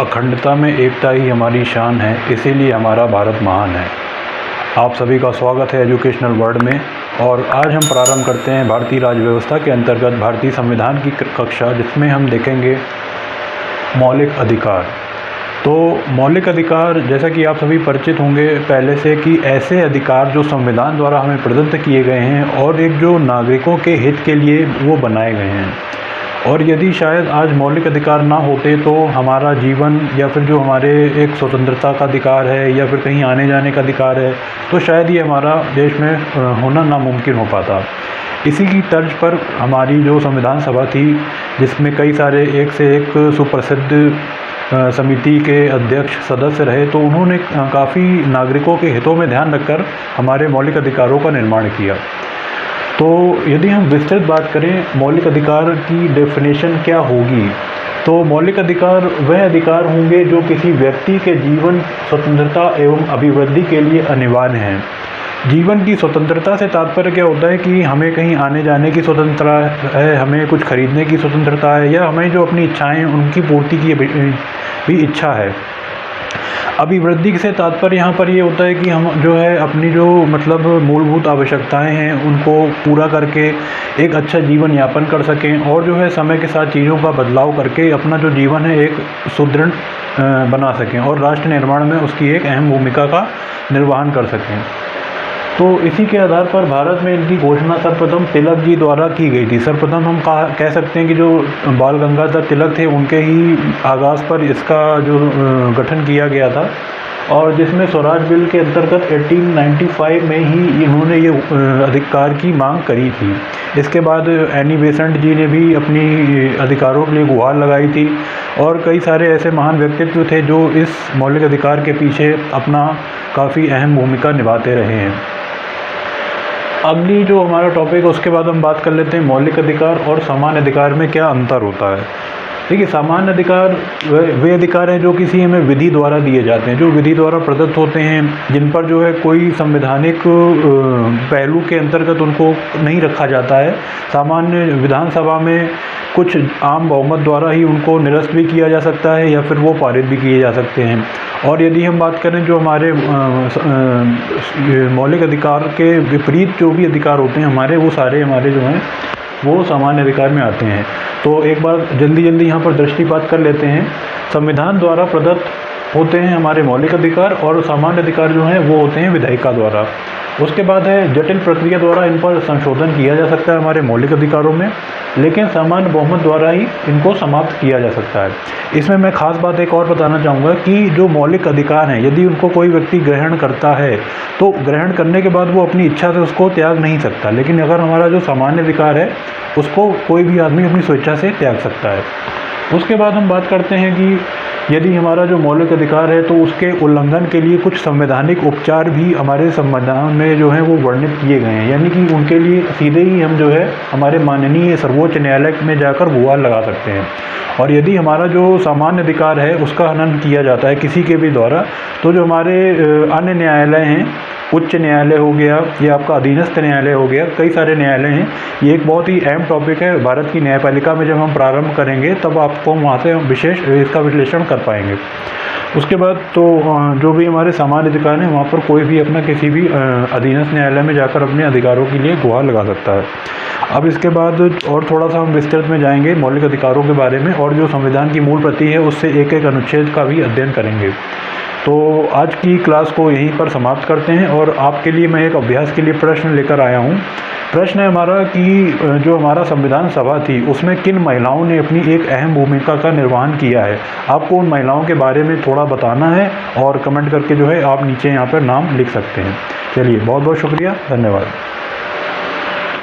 अखंडता में एकता ही हमारी शान है, इसीलिए हमारा भारत महान है। आप सभी का स्वागत है एजुकेशनल वर्ल्ड में। और आज हम प्रारंभ करते हैं भारतीय राज्य व्यवस्था के अंतर्गत भारतीय संविधान की कक्षा, जिसमें हम देखेंगे मौलिक अधिकार। तो मौलिक अधिकार, जैसा कि आप सभी परिचित होंगे पहले से, कि ऐसे अधिकार जो संविधान द्वारा हमें प्रदत्त किए गए हैं और एक जो नागरिकों के हित के लिए वो बनाए गए हैं। और यदि शायद आज मौलिक अधिकार ना होते तो हमारा जीवन या फिर जो हमारे एक स्वतंत्रता का अधिकार है या फिर कहीं आने जाने का अधिकार है, तो शायद ये हमारा देश में होना नामुमकिन हो पाता। इसी की तर्ज पर हमारी जो संविधान सभा थी, जिसमें कई सारे एक से एक सुप्रसिद्ध समिति के अध्यक्ष सदस्य रहे, तो उन्होंने काफ़ी नागरिकों के हितों में ध्यान रखकर हमारे मौलिक अधिकारों का निर्माण किया। तो यदि हम विस्तृत बात करें मौलिक अधिकार की डेफिनेशन क्या होगी, तो मौलिक अधिकार वह अधिकार होंगे जो किसी व्यक्ति के जीवन, स्वतंत्रता एवं अभिवृद्धि के लिए अनिवार्य हैं। जीवन की स्वतंत्रता से तात्पर्य क्या होता है कि हमें कहीं आने जाने की स्वतंत्रता है, हमें कुछ खरीदने की स्वतंत्रता है, या हमें जो अपनी इच्छाएं उनकी पूर्ति की भी इच्छा है। अभिवृद्धि से तात्पर्य यहाँ पर ये होता है कि हम जो है अपनी जो मूलभूत आवश्यकताएं हैं उनको पूरा करके एक अच्छा जीवन यापन कर सकें, और जो है समय के साथ चीज़ों का बदलाव करके अपना जो जीवन है एक सुदृढ़ बना सकें और राष्ट्र निर्माण में उसकी एक अहम भूमिका का निर्वहन कर सकें। तो इसी के आधार पर भारत में इनकी घोषणा सर्वप्रथम तिलक जी द्वारा की गई थी। सर्वप्रथम हम कह सकते हैं कि जो बाल गंगाधर तिलक थे, उनके ही आगाज़ पर इसका जो गठन किया गया था, और जिसमें स्वराज बिल के अंतर्गत 1895 में ही इन्होंने ये अधिकार की मांग करी थी। इसके बाद एनी बेसेंट जी ने भी अपनी अधिकारों के लिए गुहार लगाई थी, और कई सारे ऐसे महान व्यक्तित्व थे जो इस मौलिक अधिकार के पीछे अपना काफ़ी अहम भूमिका निभाते रहे हैं। अगली जो हमारा टॉपिक है उसके बाद हम बात कर लेते हैं मौलिक अधिकार और सामान्य अधिकार में क्या अंतर होता है। देखिए, सामान्य अधिकार वे अधिकार हैं जो किसी हमें विधि द्वारा दिए जाते हैं, जो विधि द्वारा प्रदत्त होते हैं, जिन पर जो है कोई संवैधानिक पहलू के अंतर्गत उनको नहीं रखा जाता है। सामान्य विधानसभा में कुछ आम बहुमत द्वारा ही उनको निरस्त भी किया जा सकता है या फिर वो पारित भी किए जा सकते हैं। और यदि हम बात करें जो हमारे मौलिक अधिकार के विपरीत जो भी अधिकार होते हैं हमारे, वो सारे हमारे जो हैं वो सामान्य अधिकार में आते हैं। तो एक बार जल्दी यहाँ पर दृष्टिपात कर लेते हैं। संविधान द्वारा प्रदत्त होते हैं हमारे मौलिक अधिकार, और सामान्य अधिकार जो हैं वो होते हैं विधायिका द्वारा। उसके बाद है जटिल प्रक्रिया द्वारा इन पर संशोधन किया जा सकता है हमारे मौलिक अधिकारों में, लेकिन सामान्य बहुमत द्वारा ही इनको समाप्त किया जा सकता है। इसमें मैं खास बात एक और बताना चाहूँगा कि जो मौलिक अधिकार हैं, यदि उनको कोई व्यक्ति ग्रहण करता है तो ग्रहण करने के बाद वो अपनी इच्छा से उसको त्याग नहीं सकता, लेकिन अगर हमारा जो सामान्य अधिकार है उसको कोई भी आदमी अपनी स्वेच्छा से त्याग सकता है। उसके बाद हम बात करते हैं कि यदि हमारा जो मौलिक अधिकार है तो उसके उल्लंघन के लिए कुछ संवैधानिक उपचार भी हमारे संविधान में जो है वो वर्णित किए गए हैं, यानी कि उनके लिए सीधे ही हम जो है हमारे माननीय सर्वोच्च न्यायालय में जाकर गुहार लगा सकते हैं। और यदि हमारा जो सामान्य अधिकार है उसका हनन किया जाता है किसी के भी द्वारा, तो जो हमारे अन्य न्यायालय हैं, उच्च न्यायालय हो गया या आपका अधीनस्थ न्यायालय हो गया, कई सारे न्यायालय हैं। ये एक बहुत ही अहम टॉपिक है। भारत की न्यायपालिका में जब हम प्रारंभ करेंगे तब आपको वहाँ से विशेष इसका विश्लेषण कर पाएंगे। उसके बाद तो जो भी हमारे सामान्य अधिकार हैं वहाँ पर कोई भी अपना किसी भी अधीनस्थ न्यायालय में जाकर अपने अधिकारों के लिए गुहार लगा सकता है। अब इसके बाद और थोड़ा सा हम विस्तृत में जाएंगे मौलिक अधिकारों के बारे में, और जो संविधान की मूल प्रति है उससे एक एक अनुच्छेद का भी अध्ययन करेंगे। तो आज की क्लास को यहीं पर समाप्त करते हैं, और आपके लिए मैं एक अभ्यास के लिए प्रश्न लेकर आया हूँ। प्रश्न है हमारा कि जो हमारा संविधान सभा थी उसमें किन महिलाओं ने अपनी एक अहम भूमिका का निर्वहन किया है। आपको उन महिलाओं के बारे में थोड़ा बताना है, और कमेंट करके जो है आप नीचे यहाँ पर नाम लिख सकते हैं। चलिए, बहुत बहुत शुक्रिया, धन्यवाद।